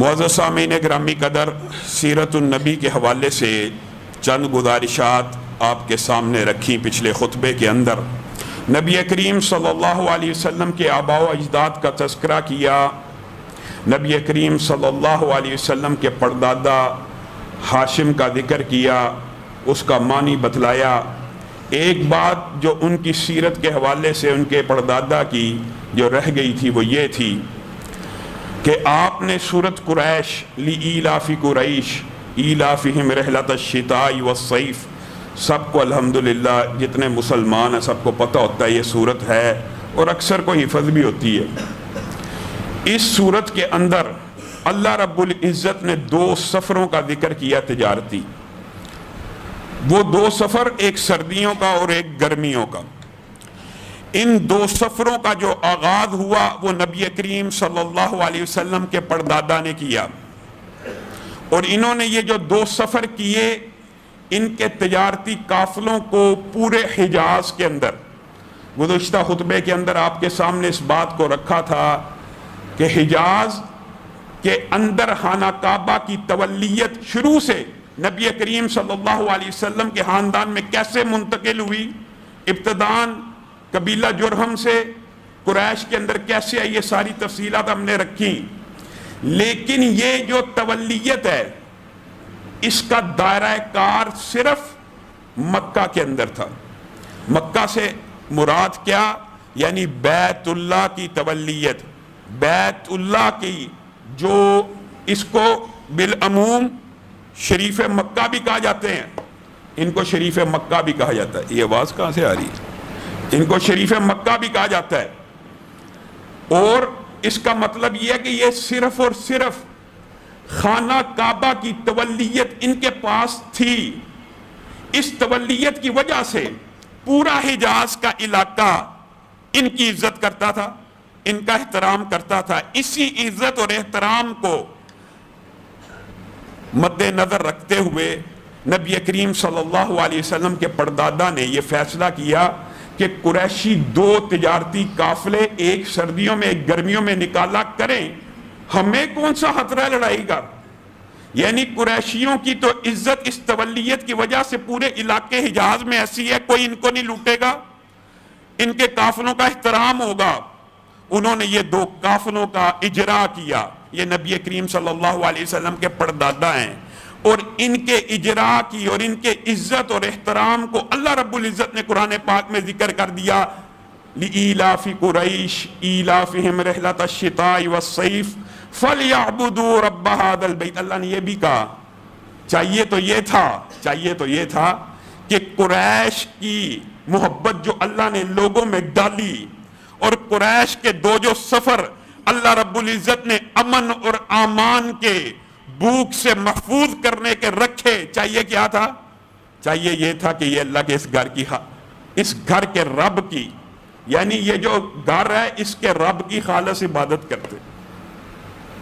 معزز سامعین گرامی قدر، سیرت النبی کے حوالے سے چند گزارشات آپ کے سامنے رکھی پچھلے خطبے کے اندر۔ نبی کریم صلی اللہ علیہ وسلم کے آباء و اجداد کا تذکرہ کیا، نبی کریم صلی اللہ علیہ وسلم کے پردادا ہاشم کا ذکر کیا، اس کا معنی بتلایا۔ ایک بات جو ان کی سیرت کے حوالے سے ان کے پردادا کی جو رہ گئی تھی وہ یہ تھی کہ آپ نے سورۃ قریش لإیلاف قریش ایلافہم رحلۃ الشتاء والصیف، سب کو الحمدللہ جتنے مسلمان ہیں سب کو پتہ ہوتا ہے یہ سورت ہے اور اکثر کو حفظ بھی ہوتی ہے۔ اس سورت کے اندر اللہ رب العزت نے دو سفروں کا ذکر کیا تجارتی، وہ دو سفر ایک سردیوں کا اور ایک گرمیوں کا۔ ان دو سفروں کا جو آغاز ہوا وہ نبی کریم صلی اللہ علیہ وسلم کے پردادا نے کیا، اور انہوں نے یہ جو دو سفر کیے ان کے تجارتی قافلوں کو پورے حجاز کے اندر، گزشتہ خطبے کے اندر آپ کے سامنے اس بات کو رکھا تھا کہ حجاز کے اندر خانہ کعبہ کی تولیت شروع سے نبی کریم صلی اللہ علیہ وسلم کے خاندان میں کیسے منتقل ہوئی، ابتداً قبیلہ جرہم سے قریش کے اندر کیسے آئی، یہ ساری تفصیلات ہم نے رکھی۔ لیکن یہ جو تولیت ہے اس کا دائرہ کار صرف مکہ کے اندر تھا۔ مکہ سے مراد کیا؟ یعنی بیت اللہ کی تولیت، بیت اللہ کی جو اس کو بالعموم شریف مکہ بھی کہا جاتے ہیں، ان کو شریف مکہ بھی کہا جاتا ہے۔ یہ آواز کہاں سے آ رہی ہے؟ ان کو شریف مکہ بھی کہا جاتا ہے، اور اس کا مطلب یہ ہے کہ یہ صرف اور صرف خانہ کعبہ کی تولیت ان کے پاس تھی۔ اس تولیت کی وجہ سے پورا حجاز کا علاقہ ان کی عزت کرتا تھا، ان کا احترام کرتا تھا۔ اسی عزت اور احترام کو مد نظر رکھتے ہوئے نبی کریم صلی اللہ علیہ وسلم کے پردادا نے یہ فیصلہ کیا کہ قریشی دو تجارتی قافلے ایک سردیوں میں ایک گرمیوں میں نکالا کریں، ہمیں کون سا خطرہ لڑائی کا؟ یعنی قریشیوں کی تو عزت اس تولیت کی وجہ سے پورے علاقے حجاز میں ایسی ہے، کوئی ان کو نہیں لوٹے گا، ان کے قافلوں کا احترام ہوگا۔ انہوں نے یہ دو قافلوں کا اجرا کیا، یہ نبی کریم صلی اللہ علیہ وسلم کے پردادا ہیں، اور ان کے اجرا کی اور ان کے عزت اور احترام کو اللہ رب العزت نے قرآن پاک میں ذکر کر دیا، لإیلاف قریش ایلافہم رحلۃ الشتاء والصیف فلیعبدوا رب ھذا البیت۔ اللہ نے یہ بھی کہا، چاہیے تو یہ تھا کہ قریش کی محبت جو اللہ نے لوگوں میں ڈالی، اور قریش کے دو جو سفر اللہ رب العزت نے امن اور امان کے بھوک سے محفوظ کرنے کے رکھے، چاہیے کیا تھا؟ چاہیے یہ تھا کہ یہ اللہ کے اس گھر کے رب کی، یعنی یہ جو گھر ہے اس کے رب کی خالص عبادت کرتے۔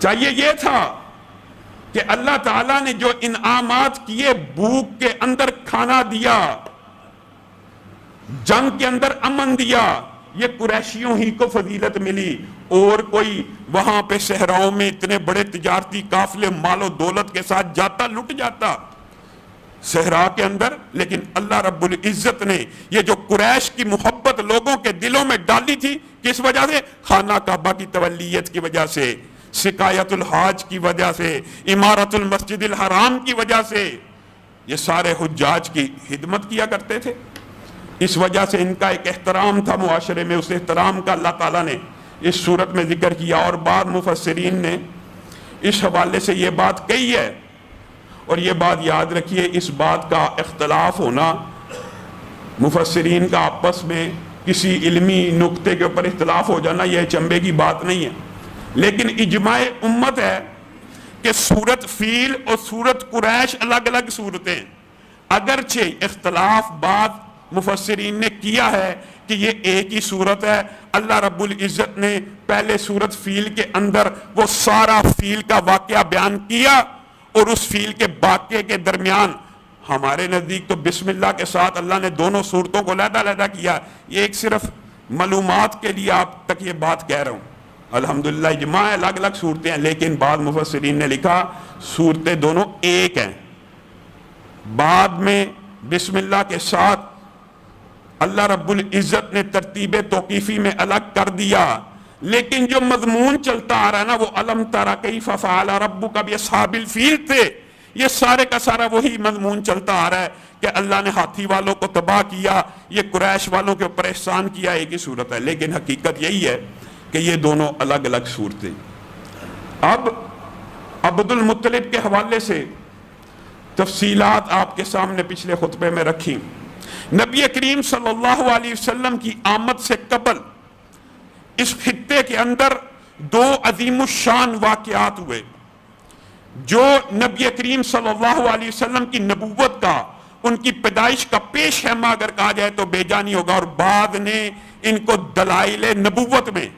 چاہیے یہ تھا کہ اللہ تعالیٰ نے جو انعامات کیے، بھوک کے اندر کھانا دیا، جنگ کے اندر امن دیا، یہ قریشیوں ہی کو فضیلت ملی، اور کوئی وہاں پہ صحراؤں میں اتنے بڑے تجارتی قافلے مال و دولت کے ساتھ جاتا، لٹ جاتا صحرا کے اندر، لیکن اللہ رب العزت نے یہ جو قریش کی محبت لوگوں کے دلوں میں ڈالی تھی، کس وجہ سے؟ خانہ کعبہ کی تولیت کی وجہ سے، سقایت الحاج کی وجہ سے، عمارت المسجد الحرام کی وجہ سے، یہ سارے حجاج کی خدمت کیا کرتے تھے۔ اس وجہ سے ان کا ایک احترام تھا معاشرے میں، اس احترام کا اللہ تعالیٰ نے اس صورت میں ذکر کیا، اور بعض مفسرین نے اس حوالے سے یہ بات کہی ہے، اور یہ بات یاد رکھیے، اس بات کا اختلاف ہونا، مفسرین کا آپس میں کسی علمی نقطے کے اوپر اختلاف ہو جانا، یہ چنبے کی بات نہیں ہے، لیکن اجماع امت ہے کہ سورت فیل اور سورت قریش الگ الگ صورتیں ہیں۔ اگرچہ اختلاف بعض مفسرین نے کیا ہے کہ یہ ایک ہی صورت ہے، اللہ رب العزت نے پہلے سورت فیل کے اندر وہ سارا فیل کا واقعہ بیان کیا، اور اس فیل کے واقعے کے درمیان ہمارے نزدیک تو بسم اللہ کے ساتھ اللہ نے دونوں صورتوں کو علیحدہ علیحدہ کیا۔ یہ ایک صرف معلومات کے لیے آپ تک یہ بات کہہ رہا ہوں، الحمدللہ اجماع ہے، الگ الگ صورتیں ہیں، لیکن بعض مفسرین نے لکھا صورتیں دونوں ایک ہیں۔ بعد میں بسم اللہ کے ساتھ اللہ رب العزت نے ترتیب توقیفی میں الگ کر دیا، لیکن جو مضمون چلتا آ رہا ہے نا وہ الم تری کیف فعل ربک باصحاب الفیل تھے، یہ سارے کا سارا وہی مضمون چلتا آ رہا ہے کہ اللہ نے ہاتھی والوں کو تباہ کیا، یہ قریش والوں کے اوپر احسان کیا، ایک ہی صورت ہے، لیکن حقیقت یہی ہے کہ یہ دونوں الگ الگ صورتیں۔ اب عبد المطلب کے حوالے سے تفصیلات آپ کے سامنے پچھلے خطبے میں رکھی۔ نبی کریم صلی اللہ علیہ وسلم کی آمد سے قبل اس خطے کے اندر دو عظیم الشان واقعات ہوئے جو نبی کریم صلی اللہ علیہ وسلم کی نبوت کا، ان کی پیدائش کا پیش خیمہ اگر کہا جائے تو بے جانی ہوگا، اور بعد نے ان کو دلائل نبوت میں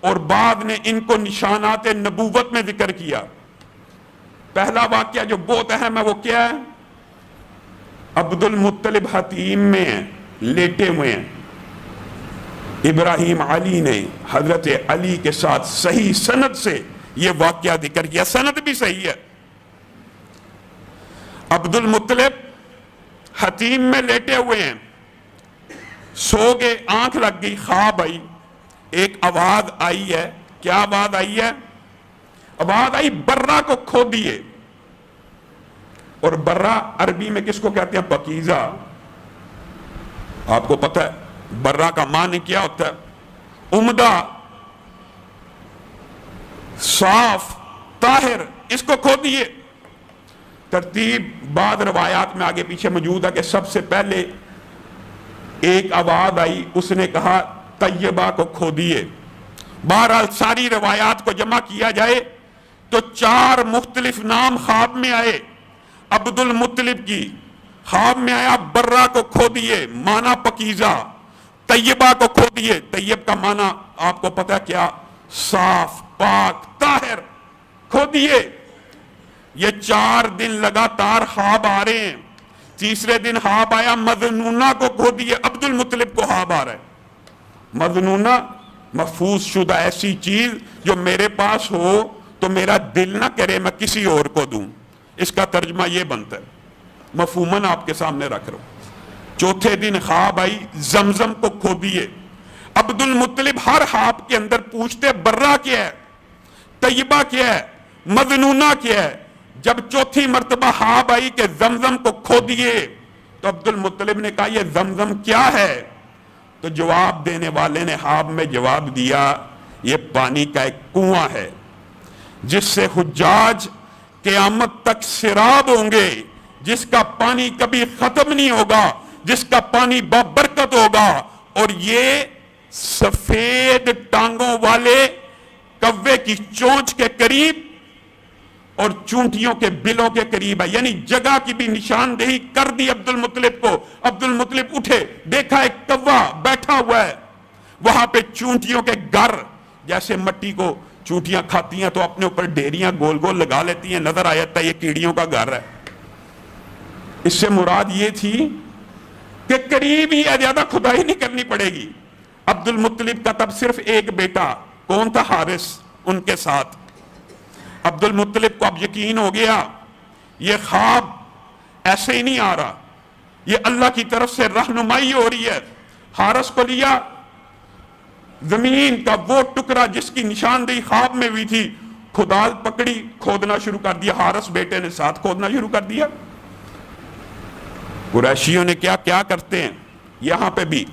اور بعد نے ان کو نشانات نبوت میں ذکر کیا۔ پہلا واقعہ جو بہت اہم ہے وہ کیا ہے؟ عبد المطلب حتیم میں ہیں، لیٹے ہوئے ہیں، ابراہیم علی نے حضرت علی کے ساتھ صحیح سند سے یہ واقعہ ذکر کیا، سند بھی صحیح ہے۔ عبد المطلب حتیم میں لیٹے ہوئے ہیں، سو گئے، آنکھ لگ گئی، خواب آئی، ایک آواز آئی ہے۔ کیا آواز آئی ہے؟ آواز آئی برہ کو کھو دیے، اور برہ عربی میں کس کو کہتے ہیں؟ پکیزہ۔ آپ کو پتہ ہے برہ کا معنی کیا ہوتا ہے؟ عمدہ، صاف، طاہر، اس کو کھو دیے۔ ترتیب بعض روایات میں آگے پیچھے موجود ہے کہ سب سے پہلے ایک آواز آئی، اس نے کہا طیبہ کو کھو دیے۔ بہرحال ساری روایات کو جمع کیا جائے تو 4 مختلف نام خواب میں آئے عبد المطلب کی۔ خواب میں آیا برہ کو کھو دیے، معنی پکیزہ، طیبہ کو کھو دیے، طیب کا معنی آپ کو پتہ کیا؟ صاف، پاک، طاہر، کھو دیے۔ یہ 4 دن لگاتار خواب آ رہے ہیں۔ تیسرے دن خواب آیا مظنونہ کو کھو دیے، عبد المطلب کو خواب آ رہا ہے۔ مظنونہ محفوظ شدہ ایسی چیز جو میرے پاس ہو تو میرا دل نہ کرے میں کسی اور کو دوں، اس کا ترجمہ یہ بنتا ہے، مفہوماً آپ کے سامنے رکھ رہا ہوں۔ چوتھے دن خواب آئی زمزم کو کھو دیے۔ عبد المطلب ہر خواب کے اندر پوچھتے برہ کیا ہے، طیبہ کیا ہے، مظنونہ کیا ہے۔ جب چوتھی مرتبہ خواب آئی کہ زمزم کو کھو دیے تو عبد المطلب نے کہا یہ زمزم کیا ہے؟ تو جواب دینے والے نے خواب میں جواب دیا یہ پانی کا ایک کنواں ہے جس سے حجاج قیامت تک سیراب ہوں گے، جس کا پانی کبھی ختم نہیں ہوگا، جس کا پانی بابرکت ہوگا، اور یہ سفید ٹانگوں والے کوے کی چونچ کے قریب اور چونٹیوں کے بلوں کے قریب ہے، یعنی جگہ کی بھی نشاندہی کر دی عبد المطلب کو۔ عبد المطلب اٹھے، دیکھا ایک کوا بیٹھا ہوا ہے، وہاں پہ چونٹیوں کے گھر، جیسے مٹی کو چونٹیاں کھاتی ہیں تو اپنے اوپر ڈیریاں گول گول لگا لیتی ہیں، نظر آیا تھا یہ کیڑیوں کا گھر ہے۔ اس سے مراد یہ تھی کہ قریب ہی ہے، زیادہ کھدائی نہیں کرنی پڑے گی۔ عبد المطلب کا تب صرف ایک بیٹا، کون تھا؟ حارث، ان کے ساتھ۔ عبد المطلب کو اب یقین ہو گیا یہ خواب ایسے ہی نہیں آ رہا، یہ اللہ کی طرف سے رہنمائی ہو رہی ہے۔ حارث کو لیا، زمین کا وہ ٹکڑا جس کی نشاندہی خواب میں ہوئی تھی، کھدال پکڑی، کھودنا شروع کر دیا۔ حارث بیٹے نے ساتھ کھودنا شروع کر دیا۔ قریشیوں نے کیا کرتے ہیں، یہاں پہ بھی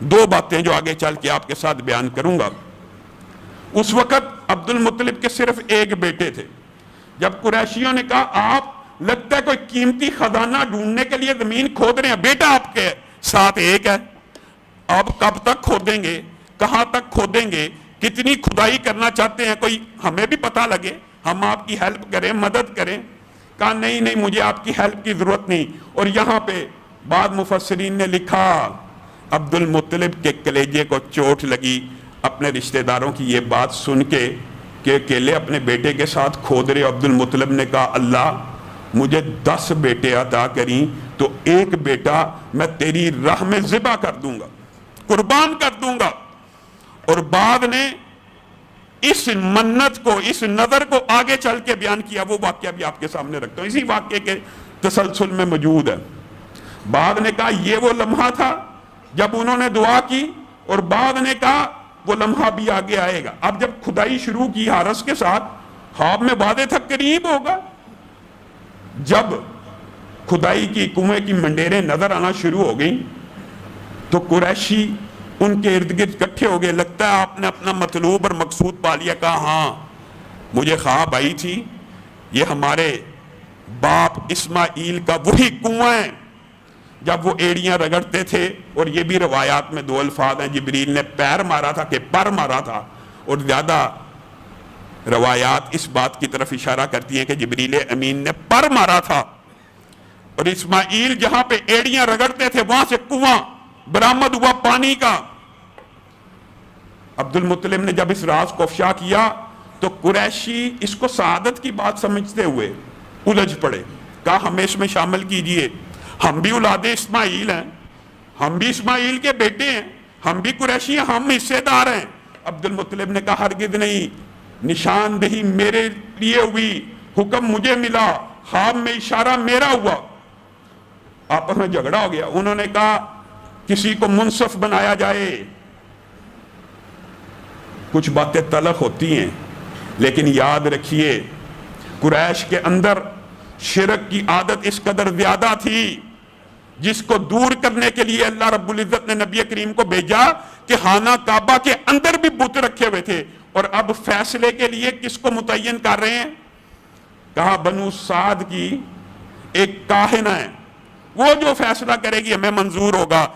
2 باتیں جو آگے چل کے آپ کے ساتھ بیان کروں گا۔ اس وقت عبد المطلب کے صرف ایک بیٹے تھے۔ جب قریشیوں نے کہا آپ لگتا ہے کوئی قیمتی خزانہ ڈھونڈنے کے لیے زمین کھود رہے ہیں، بیٹا آپ کے ساتھ ایک ہے، آپ کب تک کھودیں گے، کہاں تک کھودیں گے، کتنی کھدائی کرنا چاہتے ہیں، کوئی ہمیں بھی پتہ لگے، ہم آپ کی ہیلپ کریں، مدد کریں۔ کہا نہیں مجھے آپ کی ہیلپ کی ضرورت نہیں۔ اور یہاں پہ بعض مفسرین نے لکھا عبد المطلب کے کلیجے کو چوٹ لگی اپنے رشتہ داروں کی یہ بات سن کے کہ اکیلے اپنے بیٹے کے ساتھ کھود رہے۔ عبد المطلب نے کہا اللہ مجھے 10 بیٹے عطا کریں تو ایک بیٹا میں تیری راہ میں ذبح کر دوں گا، قربان کر دوں گا۔ اور بعد نے اس منت کو، اس نظر کو آگے چل کے بیان کیا، وہ واقعہ بھی آپ کے سامنے رکھتا ہوں، اسی واقعے کے تسلسل میں موجود ہے۔ بعد نے کہا یہ وہ لمحہ تھا جب انہوں نے دعا کی، اور بعد نے کہا وہ لمحہ بھی آگے آئے گا۔ اب جب کھدائی شروع کی حارس کے ساتھ، خواب میں وعدے تھا قریب ہوگا۔ جب کھدائی کی کنویں کی منڈیریں نظر آنا شروع ہو گئیں تو قریشی ان کے ارد گرد اکٹھے ہو گئے، لگتا ہے آپ نے اپنا مطلوب اور مقصود پا لیا۔ کہا ہاں مجھے خواب آئی تھی، یہ ہمارے باپ اسماعیل کا وہی کنواں ہے جب وہ ایڑیاں رگڑتے تھے، اور یہ بھی روایات میں دو الفاظ ہیں، جبریل نے پیر مارا تھا کہ پر مارا تھا، اور زیادہ روایات اس بات کی طرف اشارہ کرتی ہیں کہ جبریل امین نے پر مارا تھا، اور اسماعیل جہاں پہ ایڑیاں رگڑتے تھے وہاں سے کنواں برآمد ہوا پانی کا۔ عبد المطلب نے جب اس راز کو افشا کیا تو قریشی اس کو سعادت کی بات سمجھتے ہوئے الجھ پڑے۔ کہا ہمیں اس میں شامل کیجئے، ہم بھی اولاد اسماعیل ہیں، ہم بھی اسماعیل کے بیٹے ہیں، ہم بھی قریشی ہیں، ہم حصے دار ہیں۔ عبد المطلب نے کہا ہرگز نہیں، نشاندہی میرے لیے ہوئی، حکم مجھے ملا، خواب میں اشارہ میرا ہوا۔ آپس میں جھگڑا ہو گیا۔ انہوں نے کہا کسی کو منصف بنایا جائے۔ کچھ باتیں تلخ ہوتی ہیں، لیکن یاد رکھیے قریش کے اندر شرک کی عادت اس قدر زیادہ تھی، جس کو دور کرنے کے لیے اللہ رب العزت نے نبی کریم کو بھیجا کہ خانہ کعبہ کے اندر بھی بت رکھے ہوئے تھے، اور اب فیصلے کے لیے کس کو متعین کر رہے ہیں؟ کہا بنو سعد کی ایک کاہنہ ہے، وہ جو فیصلہ کرے گی ہمیں منظور ہوگا۔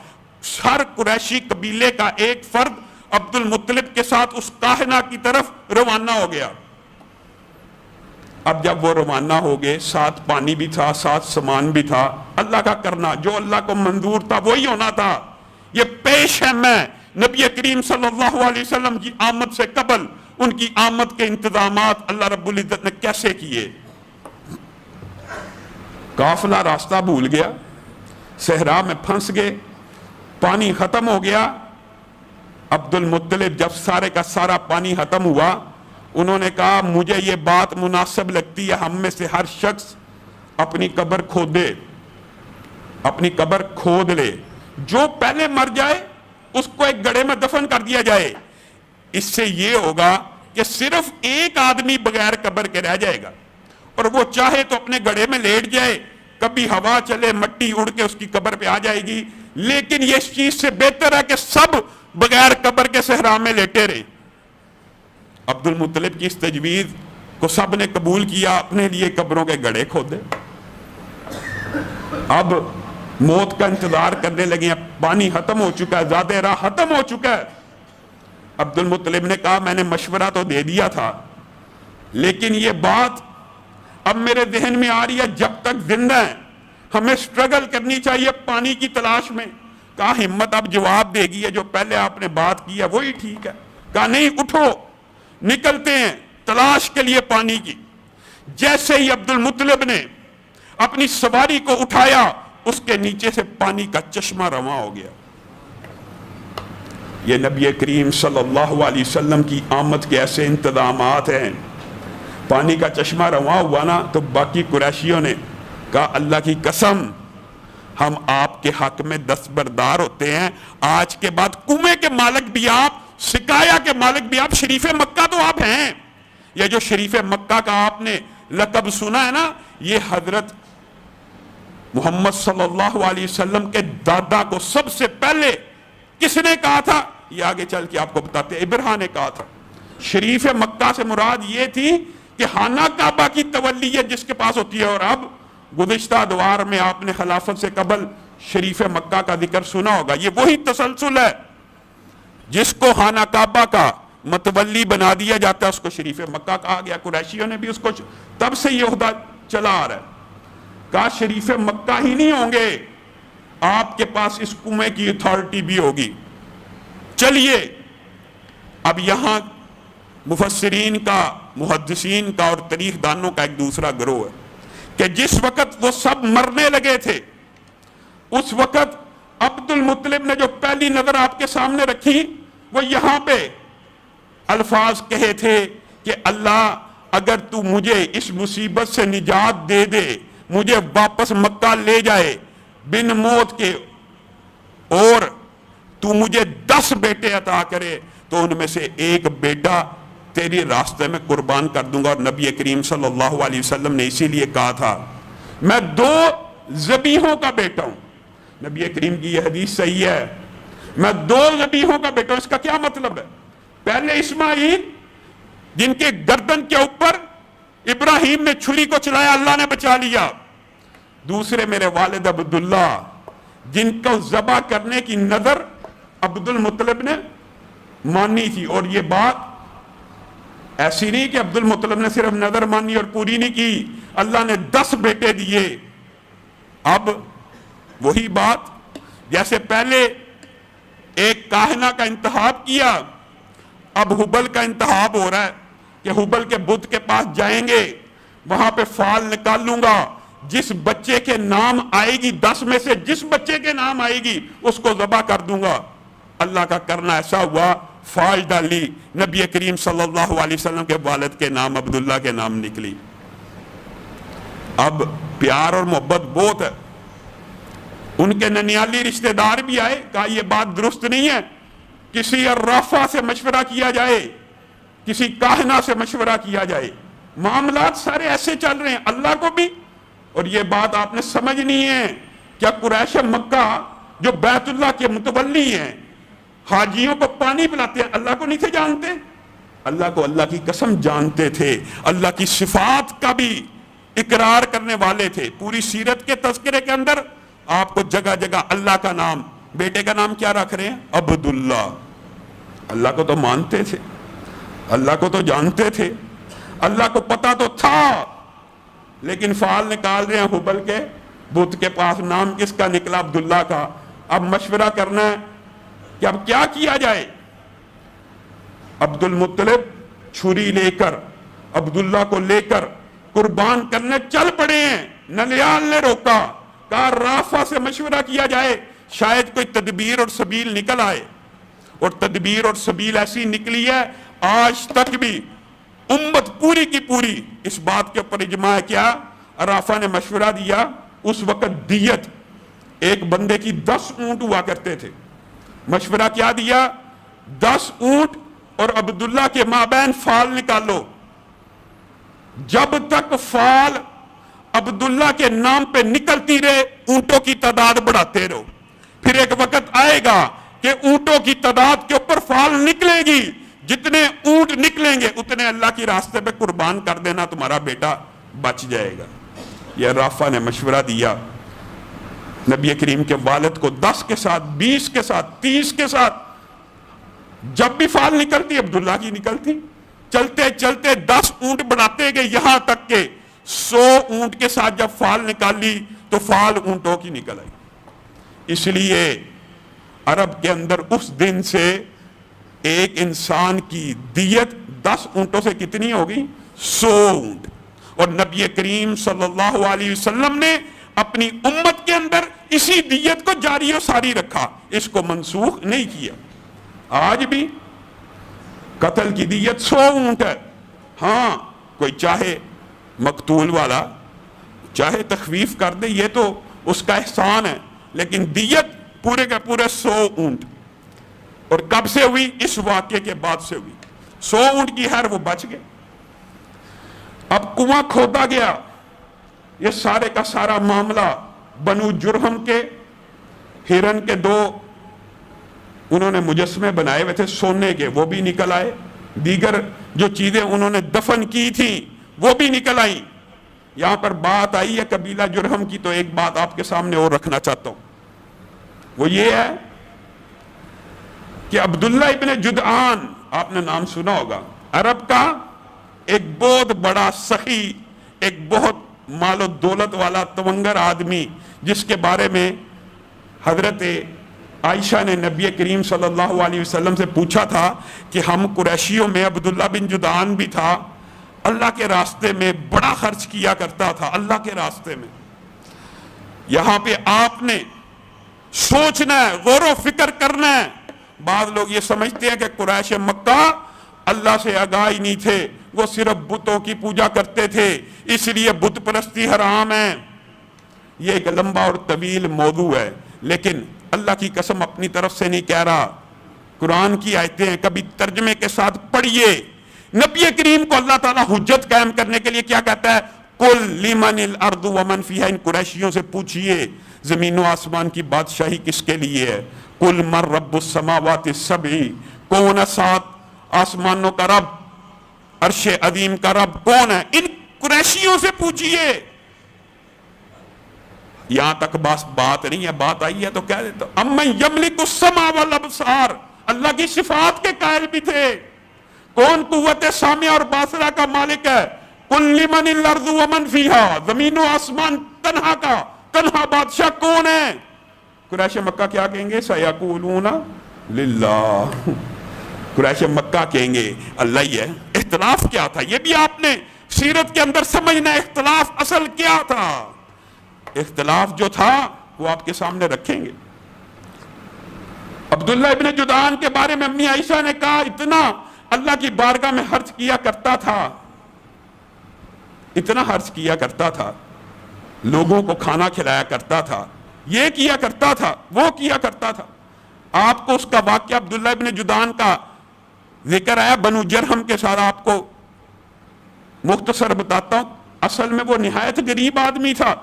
ہر قریشی قبیلے کا ایک فرد عبد المطلب کے ساتھ اس کاہنہ کی طرف روانہ ہو گیا۔ اب جب وہ روانہ ہو گئے، ساتھ پانی بھی تھا، ساتھ سامان بھی تھا، اللہ کا کرنا، جو اللہ کو منظور تھا وہی ہونا تھا۔ یہ پیش ہے میں نبی کریم صلی اللہ علیہ وسلم کی آمد سے قبل ان کی آمد کے انتظامات اللہ رب العزت نے کیسے کیے۔ قافلہ راستہ بھول گیا، صحرا میں پھنس گئے، پانی ختم ہو گیا۔ عبد المطلب جب سارے کا سارا پانی ختم ہوا، انہوں نے کہا مجھے یہ بات مناسب لگتی ہے، ہم میں سے ہر شخص اپنی قبر کھودے، اپنی قبر کھود لے، جو پہلے مر جائے اس کو ایک گڑھے میں دفن کر دیا جائے۔ اس سے یہ ہوگا کہ صرف ایک آدمی بغیر قبر کے رہ جائے گا، اور وہ چاہے تو اپنے گڑھے میں لیٹ جائے، کبھی ہوا چلے مٹی اڑ کے اس کی قبر پہ آ جائے گی، لیکن یہ اس چیز سے بہتر ہے کہ سب بغیر قبر کے صحرا میں لیٹے رہے۔ عبد المطلب کی اس تجویز کو سب نے قبول کیا، اپنے لیے قبروں کے گڑھے کھودے۔ اب موت کا انتظار کرنے لگے، پانی ختم ہو چکا ہے، زیادہ راہ ختم ہو چکا ہے۔ عبد المطلب نے کہا میں نے مشورہ تو دے دیا تھا، لیکن یہ بات اب میرے ذہن میں آ رہی ہے، جب تک زندہ ہیں ہمیں سٹرگل کرنی چاہیے پانی کی تلاش میں۔ کہا ہمت اب جواب دے گی ہے، جو پہلے آپ نے بات کی ہے وہی ٹھیک ہے۔ کہا نہیں، اٹھو، نکلتے ہیں تلاش کے لیے پانی کی۔ جیسے ہی عبد المطلب نے اپنی سواری کو اٹھایا، اس کے نیچے سے پانی کا چشمہ رواں ہو گیا۔ یہ نبی کریم صلی اللہ علیہ وسلم کی آمد کے ایسے انتظامات ہیں۔ پانی کا چشمہ رواں ہوا نا تو باقی قریشیوں نے کہا اللہ کی قسم ہم آپ کے حق میں دستبردار ہوتے ہیں، آج کے بعد کنویں کے مالک بھی آپ، سقایا کے مالک بھی آپ، شریف مکہ تو آپ ہیں۔ یہ جو شریف مکہ کا آپ نے لقب سنا ہے نا، یہ حضرت محمد صلی اللہ علیہ وسلم کے دادا کو سب سے پہلے کس نے کہا تھا؟ یہ آگے چل کے آپ کو بتاتے ہیں، ابرہا نے کہا تھا۔ شریف مکہ سے مراد یہ تھی کہ خانہ کعبہ کی تولیت جس کے پاس ہوتی ہے، اور اب گزشتہ ادوار میں آپ نے خلافت سے قبل شریف مکہ کا ذکر سنا ہوگا۔ یہ وہی تسلسل ہے، جس کو خانہ کعبہ کا متولی بنا دیا جاتا ہے اس کو شریف مکہ کہا گیا۔ قریشیوں نے بھی اس کو تب سے یہ عہدہ چلا آ رہا ہے۔ کہا شریف مکہ ہی نہیں ہوں گے، آپ کے پاس اس کنویں کی اتھارٹی بھی ہوگی۔ چلیے اب یہاں مفسرین کا، محدثین کا اور تاریخ دانوں کا ایک دوسرا گروہ ہے کہ جس وقت وہ سب مرنے لگے تھے، اس وقت عبد المطلب نے جو پہلی نظر آپ کے سامنے رکھی وہ یہاں پہ الفاظ کہے تھے کہ اللہ اگر تو مجھے اس مصیبت سے نجات دے دے، مجھے واپس مکہ لے جائے بن موت کے، اور تو مجھے 10 بیٹے عطا کرے تو ان میں سے ایک بیٹا تیری راستے میں قربان کر دوں گا۔ اور نبی کریم صلی اللہ علیہ وسلم نے اسی لیے کہا تھا میں 2 ذبیحوں کا بیٹا ہوں۔ نبی کریم کی یہ حدیث صحیح ہے، میں 2 ذبیحوں کا بیٹا ہوں۔ اس کا کیا مطلب ہے؟ پہلے اسماعیل جن کے گردن کے اوپر ابراہیم نے چھری کو چلایا، اللہ نے بچا لیا۔ دوسرے میرے والد عبداللہ جن کو ذبح کرنے کی نظر عبد المطلب نے مانی تھی، اور یہ بات ایسی نہیں کہ عبد المطلب نے صرف نظر مانی اور پوری نہیں کی، اللہ نے 10 بیٹے دیے۔ اب وہی بات جیسے پہلے ایک کاہنہ کا انتخاب کیا، اب حبل کا انتخاب ہو رہا ہے کہ حبل کے بت کے پاس جائیں گے، وہاں پہ فال نکال لوں گا، جس بچے کے نام آئے گی 10 میں سے جس بچے کے نام آئے گی اس کو ذبح کر دوں گا۔ اللہ کا کرنا ایسا ہوا، فال ڈالی، نبی کریم صلی اللہ علیہ وسلم کے والد کے نام عبداللہ کے نام نکلی۔ اب پیار اور محبت بہت ہے۔ ان کے ننیالی رشتہ دار بھی آئے، کہا یہ بات درست نہیں ہے، کسی عرافہ سے مشورہ کیا جائے، کسی کاہنہ سے مشورہ کیا جائے۔ معاملات سارے ایسے چل رہے ہیں، اللہ کو بھی، اور یہ بات آپ نے سمجھنی ہے، کیا قریش مکہ جو بیت اللہ کے متولی ہیں، حاجیوں کو پانی پلاتے ہیں، اللہ کو نہیں تھے جانتے؟ اللہ کو اللہ کی قسم جانتے تھے، اللہ کی صفات کا بھی اقرار کرنے والے تھے۔ پوری سیرت کے تذکرے کے اندر آپ کو جگہ جگہ اللہ کا نام، بیٹے کا نام کیا رکھ رہے ہیں؟ عبداللہ۔ اللہ کو تو مانتے تھے، اللہ کو تو جانتے تھے، اللہ کو پتا تو تھا، لیکن فعال نکال رہے ہیں حبل کے بت کے پاس، نام کس کا نکلا؟ عبداللہ کا۔ اب مشورہ کرنا ہے کہ اب کیا کیا جائے۔ عبد المطلب چھری لے کر عبداللہ کو لے کر قربان کرنے چل پڑے ہیں۔ نلیال نے روکا، کہا رافہ سے مشورہ کیا جائے، شاید کوئی تدبیر اور سبیل نکل آئے، اور تدبیر اور سبیل ایسی نکلی ہے آج تک بھی امت پوری کی پوری اس بات کے اوپر اجماع ہے۔ کیا؟ رافہ نے مشورہ دیا، اس وقت دیت ایک بندے کی 10 اونٹ ہوا کرتے تھے۔ مشورہ کیا دیا؟ 10 اونٹ اور عبداللہ کے مابین فال نکالو، جب تک فال عبداللہ کے نام پہ نکلتی رہے اونٹوں کی تعداد بڑھاتے رہو، پھر ایک وقت آئے گا کہ اونٹوں کی تعداد کے اوپر فال نکلے گی، جتنے اونٹ نکلیں گے اتنے اللہ کی راستے پہ قربان کر دینا، تمہارا بیٹا بچ جائے گا۔ یہ رافہ نے مشورہ دیا نبی کریم کے والد کو، 10 کے ساتھ، 20 کے ساتھ، 30 کے ساتھ، جب بھی فال نکلتی عبداللہ کی نکلتی، چلتے چلتے 10 اونٹ بڑھاتے گئے، یہاں تک کہ 100 اونٹ کے ساتھ جب فال نکالی تو فال اونٹوں کی نکل آئی۔ اس لیے عرب کے اندر اس دن سے ایک انسان کی دیت 10 اونٹوں سے کتنی ہوگی؟ 100 اونٹ۔ اور نبی کریم صلی اللہ علیہ وسلم نے اپنی امت کے اندر اسی دیت کو جاری و ساری رکھا، اس کو منسوخ نہیں کیا۔ آج بھی قتل کی دیت 100 اونٹ ہے۔ ہاں کوئی چاہے مقتول والا چاہے تخفیف کر دے، یہ تو اس کا احسان ہے، لیکن دیت پورے کا پورے 100 اونٹ۔ اور کب سے ہوئی؟ اس واقعے کے بعد سے ہوئی۔ 100 اونٹ کی خیر وہ بچ گئے۔ اب کنواں کھودا گیا، یہ سارے کا سارا معاملہ بنو جرہم کے ہرن کے 2 انہوں نے مجسمے بنائے ہوئے تھے سونے کے، وہ بھی نکل آئے، دیگر جو چیزیں انہوں نے دفن کی تھیں وہ بھی نکل آئیں۔ یہاں پر بات آئی ہے قبیلہ جرہم کی، تو ایک بات آپ کے سامنے اور رکھنا چاہتا ہوں، وہ یہ ہے کہ عبداللہ ابن جدعان، آپ نے نام سنا ہوگا، عرب کا ایک بہت بڑا سخی، ایک بہت مال و دولت والا تونگر آدمی، جس کے بارے میں حضرت عائشہ نے نبی کریم صلی اللہ علیہ وسلم سے پوچھا تھا کہ ہم قریشیوں میں عبداللہ بن جدعان بھی تھا، اللہ کے راستے میں بڑا خرچ کیا کرتا تھا، اللہ کے راستے میں۔ یہاں پہ آپ نے سوچنا ہے، غور و فکر کرنا ہے۔ بعض لوگ یہ سمجھتے ہیں کہ قریش مکہ اللہ سے آگاہ ہی نہیں تھے، وہ صرف بتوں کی پوجا کرتے تھے، اس لیے بت پرستی حرام ہے۔ یہ ایک لمبا اور طویل موضوع ہے، لیکن اللہ کی قسم اپنی طرف سے نہیں کہہ رہا، قرآن کی آیتیں ہیں، کبھی ترجمے کے ساتھ پڑھیے۔ نبی کریم کو اللہ تعالیٰ حجت قائم کرنے کے لیے کیا کہتا ہے؟ قُلْ لِمَنِ الْأَرْضُ وَمَنْ فِيهَا، ان قریشیوں سے پوچھئے زمین و آسمان کی بادشاہی کس کے لیے ہے؟ قُلْ مَنْ رَبُّ السَّمَاوَاتِ السَّبْعِ، کون ہے 7 آسمانوں کا رب، عرش عظیم کا رب کون ہے؟ ان قریشیوں سے پوچھئے۔ یہاں تک بات نہیں ہے، بات آئی ہے تو کہہ دیتا اَمَّنْ يَمْلِكُ السَّمْعَ وَالْأَبْصَارَ، اللہ کی صفات کے قائل بھی تھے۔ کون قوت سامعہ اور باصرہ کا مالک ہے؟ قُلْ لِمَنِ الْأَرْضُ وَمَنْ فِيهَا، زمین و آسمان تنہا کا تنہا بادشاہ کون ہے؟ قریش مکہ کیا کہیں گے؟ سَيَقُولُونَ لِلَّهِ، قریش مکہ کہیں گے اللہ ہی ہے۔ اختلاف کیا تھا؟ یہ بھی آپ نے سیرت کے اندر سمجھنا، اختلاف اصل کیا تھا۔ اختلاف جو تھا وہ آپ کے سامنے رکھیں گے۔ عبداللہ ابن جدعان کے بارے میں امی عائشہ نے کہا اتنا اللہ کی بارگاہ میں خرچ کیا کرتا تھا، اتنا خرچ کیا کرتا تھا، لوگوں کو کھانا کھلایا کرتا تھا، یہ کیا کرتا تھا، وہ کیا کرتا تھا۔ آپ کو اس کا واقعہ عبداللہ ابن جدعان کا ذکر آیا بنو جرہم کے ساتھ، آپ کو مختصر بتاتا ہوں۔ اصل میں وہ نہایت غریب آدمی تھا،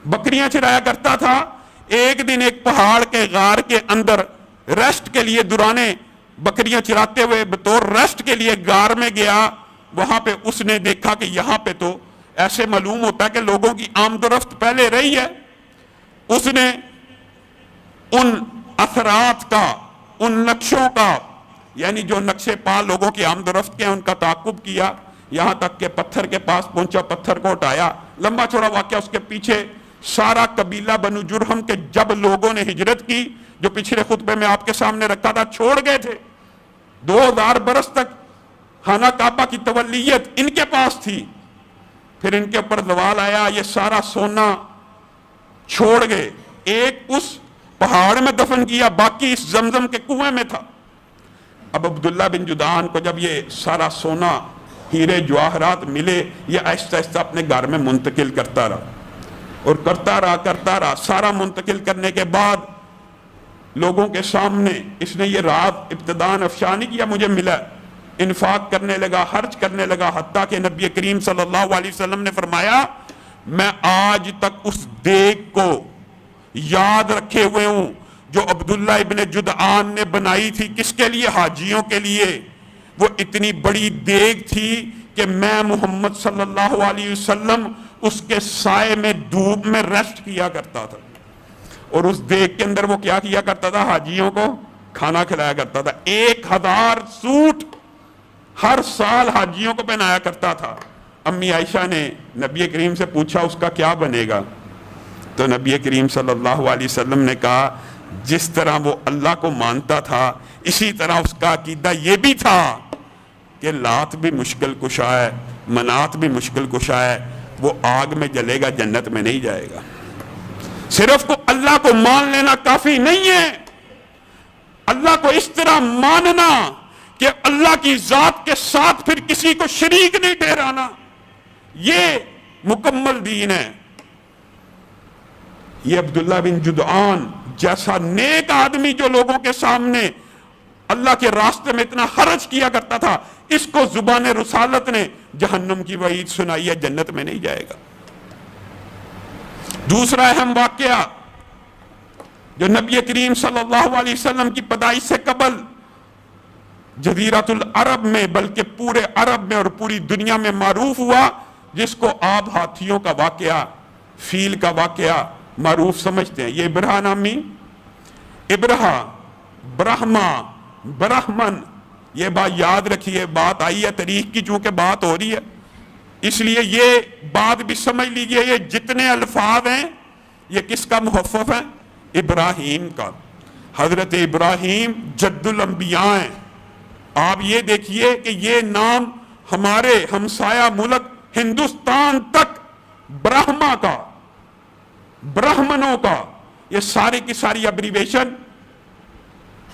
بکریاں چرایا کرتا تھا۔ ایک دن ایک پہاڑ کے غار کے اندر ریسٹ کے لیے دورانے بکریاں چراتے ہوئے بطور ریسٹ کے لیے غار میں گیا۔ وہاں پہ اس نے دیکھا کہ یہاں پہ تو ایسے معلوم ہوتا ہے کہ لوگوں کی آمد و رفت پہلے رہی ہے۔ اس نے ان اثرات کا، ان نقشوں کا، یعنی جو نقشے پا لوگوں کی آمد و رفت کے ان کا تعاقب کیا، یہاں تک کہ پتھر کے پاس پہنچا، پتھر کو اٹھایا۔ لمبا چوڑا واقعہ، اس کے پیچھے سارا قبیلہ بنو جرہم کے جب لوگوں نے ہجرت کی، جو پچھلے خطبے میں آپ کے سامنے رکھا تھا، چھوڑ گئے تھے۔ 2000 برس تک خانہ کعبہ کی تولیت ان کے پاس تھی، پھر ان کے اوپر زوال آیا، یہ سارا سونا چھوڑ گئے۔ ایک اس پہاڑ میں دفن کیا، باقی اس زمزم کے کنویں میں تھا۔ اب عبداللہ بن جدعان کو جب یہ سارا سونا، ہیرے جواہرات ملے، یہ آہستہ آہستہ اپنے گھر میں منتقل کرتا رہا اور کرتا رہا۔ سارا منتقل کرنے کے بعد لوگوں کے سامنے اس نے یہ رات ابتداءً افشا نہیں کیا مجھے ملا، انفاق کرنے لگا، خرچ کرنے لگا، حتیٰ کہ نبی کریم صلی اللہ علیہ وسلم نے فرمایا میں آج تک اس دیگ کو یاد رکھے ہوئے ہوں جو عبداللہ ابن جدعان نے بنائی تھی۔ کس کے لیے؟ حاجیوں کے لیے۔ وہ اتنی بڑی دیگ تھی کہ میں محمد صلی اللہ علیہ وسلم اس کے سائے میں دھوپ میں ریسٹ کیا کرتا تھا، اور اس دیگ کے اندر وہ کیا کیا کرتا تھا؟ حاجیوں کو کھانا کھلایا کرتا تھا۔ 1000 سوٹ ہر سال حاجیوں کو پہنایا کرتا تھا۔ امی عائشہ نے نبی کریم سے پوچھا اس کا کیا بنے گا؟ تو نبی کریم صلی اللہ علیہ وسلم نے کہا جس طرح وہ اللہ کو مانتا تھا اسی طرح اس کا عقیدہ یہ بھی تھا کہ لات بھی مشکل کشا ہے، منات بھی مشکل کشا ہے، وہ آگ میں جلے گا، جنت میں نہیں جائے گا۔ صرف کو اللہ کو مان لینا کافی نہیں ہے، اللہ کو اس طرح ماننا کہ اللہ کی ذات کے ساتھ پھر کسی کو شریک نہیں ٹھہرانا، یہ مکمل دین ہے۔ یہ عبداللہ بن جدعان جیسا نیک آدمی جو لوگوں کے سامنے اللہ کے راستے میں اتنا خرچ کیا کرتا تھا، اس کو زبان رسالت نے جہنم کی وعید سنائی ہے، جنت میں نہیں جائے گا۔ دوسرا اہم واقعہ جو نبی کریم صلی اللہ علیہ وسلم کی پیدائش سے قبل جزیرۃ العرب میں بلکہ پورے عرب میں اور پوری دنیا میں معروف ہوا، جس کو آپ ہاتھیوں کا واقعہ، فیل کا واقعہ معروف سمجھتے ہیں۔ یہ ابرہا نامی، ابرہا، برہما، برہمن، یہ بات یاد رکھیے، بات آئی ہے تاریخ کی چونکہ بات ہو رہی ہے، اس لیے یہ بات بھی سمجھ لیجئے، یہ جتنے الفاظ ہیں یہ کس کا مخفف ہے؟ ابراہیم کا۔ حضرت ابراہیم جد الانبیاء ہیں۔ آپ یہ دیکھیے کہ یہ نام ہمارے ہمسایہ ملک ہندوستان تک برہما کا، برہمنوں کا، یہ ساری کی ساری ابریویشن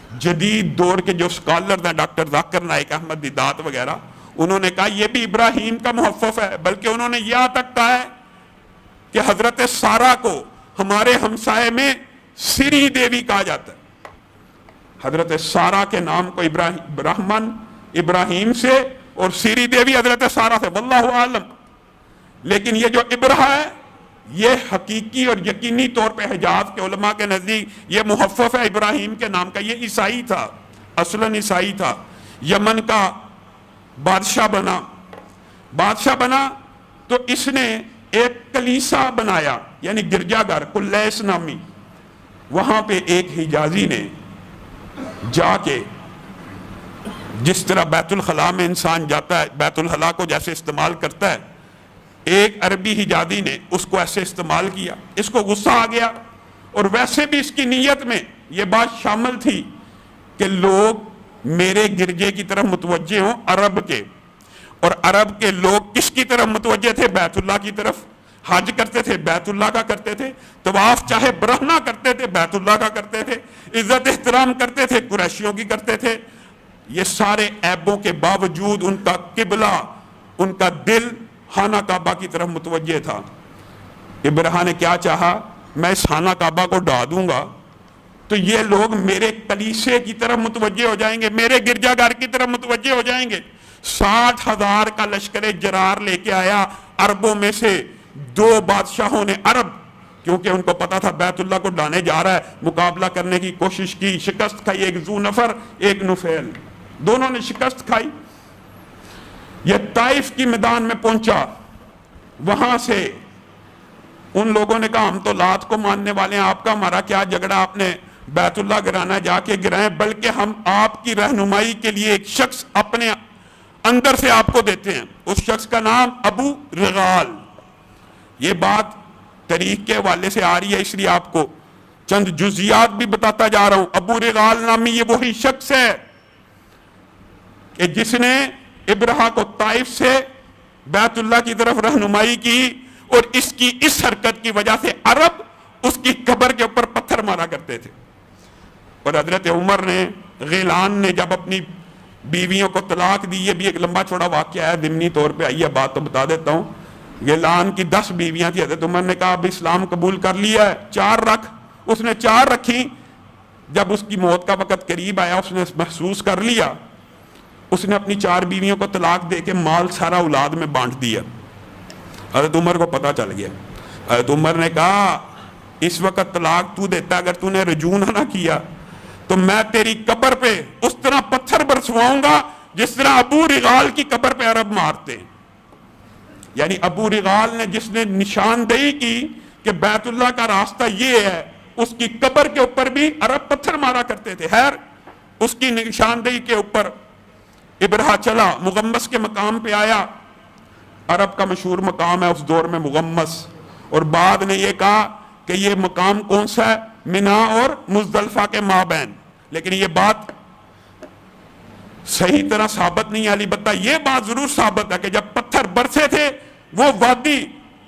جدید دور کے جو اسکالر ہیں ڈاکٹر ذاکر نائک احمد دیدات وغیرہ، انہوں نے کہا یہ بھی ابراہیم کا محفف ہے، بلکہ انہوں نے یہاں تک کہا ہے کہ حضرت سارہ کو ہمارے ہمسائے میں سری دیوی کہا جاتا ہے۔ حضرت سارہ کے نام کو برہمن ابراہیم سے اور سری دیوی حضرت سارہ سے، واللہ عالم۔ لیکن یہ جو ابرہ ہے یہ حقیقی اور یقینی طور پہ حجاز کے علماء کے نزدیک یہ محفف ہے ابراہیم کے نام کا۔ یہ عیسائی تھا، اصلاً عیسائی تھا، یمن کا بادشاہ بنا تو اس نے ایک کلیسا بنایا، یعنی گرجا گھر کلیس نامی۔ وہاں پہ ایک حجازی نے جا کے، جس طرح بیت الخلاء میں انسان جاتا ہے بیت الخلاء کو جیسے استعمال کرتا ہے، ایک عربی حجازی نے اس کو ایسے استعمال کیا، اس کو غصہ آ گیا، اور ویسے بھی اس کی نیت میں یہ بات شامل تھی کہ لوگ میرے گرجے کی طرف متوجہ ہوں، عرب کے، اور عرب کے لوگ کس کی طرف متوجہ تھے؟ بیت اللہ کی طرف۔ حج کرتے تھے بیت اللہ کا کرتے تھے، طواف چاہے برہنہ کرتے تھے بیت اللہ کا کرتے تھے، عزت احترام کرتے تھے قریشیوں کی کرتے تھے۔ یہ سارے عیبوں کے باوجود ان کا قبلہ، ان کا دل خانہ کعبہ کی طرف متوجہ تھا۔ ابرہہ نے کیا چاہا؟ میں اس خانہ کعبہ کو ڈھا دوں گا تو یہ لوگ میرے کلیسے کی طرف متوجہ ہو جائیں گے، میرے گرجا گھر کی طرف متوجہ ہو جائیں گے۔ 60,000 کا لشکر جرار لے کے آیا۔ عربوں میں سے 2 بادشاہوں نے، عرب، کیونکہ ان کو پتا تھا بیت اللہ کو ڈھانے جا رہا ہے، مقابلہ کرنے کی کوشش کی، شکست کھائی۔ ایک ذو نفر، ایک نفیل، دونوں نے شکست کھائی۔ یہ طائف کی میدان میں پہنچا، وہاں سے ان لوگوں نے کہا ہم تو لات کو ماننے والے ہیں، آپ کا ہمارا کیا جھگڑا، آپ نے بیت اللہ گرانا جا کے گرائیں، بلکہ ہم آپ کی رہنمائی کے لیے ایک شخص اپنے اندر سے آپ کو دیتے ہیں، اس شخص کا نام ابو رغال۔ یہ بات تاریخ کے حوالے سے آ رہی ہے، اس لیے آپ کو چند جزیات بھی بتاتا جا رہا ہوں۔ ابو رغال نامی یہ وہی شخص ہے کہ جس نے ابرہہ کو طائف سے بیت اللہ کی طرف رہنمائی کی، اور اس کی اس حرکت کی وجہ سے عرب اس کی قبر کے اوپر پتھر مارا کرتے تھے۔ اور حضرت عمر نے، غیلان نے جب اپنی بیویوں کو طلاق دی، یہ بھی ایک لمبا چوڑا واقعہ ہے، ضمنی طور پہ آئیے بات تو بتا دیتا ہوں۔ غیلان کی 10 بیویاں تھیں، حضرت عمر نے کہا اب اسلام قبول کر لیا ہے، 4 رکھ۔ اس نے 4 رکھی۔ جب اس کی موت کا وقت قریب آیا، اس نے محسوس کر لیا، اس نے اپنی 4 بیویوں کو طلاق دے کے مال سارا اولاد میں بانٹ دیا۔ حضرت عمر کو پتہ چل گیا۔ حضرت عمر نے کہا اس وقت طلاق تو دیتا، اگر تو نے رجوع نہ کیا تو میں تیری قبر پہ اس طرح پتھر برسواؤں گا جس طرح ابو رغال کی قبر پہ عرب مارتے۔ یعنی ابو رغال نے جس نے نشاندہی کی کہ بیت اللہ کا راستہ یہ ہے، اس کی قبر کے اوپر بھی عرب پتھر مارا کرتے تھے۔ خیر، اس کی نشاندہی کے اوپر ابرہہ چلا، مغمس کے مقام پہ آیا۔ عرب کا مشہور مقام ہے اس دور میں مغمس، اور بعد نے یہ کہا کہ یہ مقام کون سا ہے؟ منا اور مزدلفہ کے مابین۔ لیکن یہ بات صحیح طرح ثابت نہیں ہے، البتہ یہ بات ضرور ثابت ہے کہ جب پتھر برسے تھے وہ وادی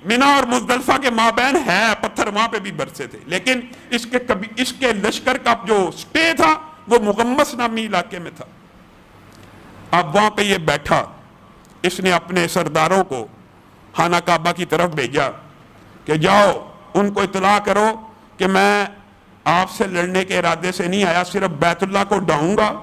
منا اور مزدلفہ کے مابین ہے، پتھر وہاں پہ بھی برسے تھے، لیکن اس کے لشکر کا جو سٹے تھا وہ مغمس نامی علاقے میں تھا۔ اب وہاں پہ یہ بیٹھا، اس نے اپنے سرداروں کو خانہ کعبہ کی طرف بھیجا کہ جاؤ ان کو اطلاع کرو کہ میں آپ سے لڑنے کے ارادے سے نہیں آیا، صرف بیت اللہ کو ڈھاؤں گا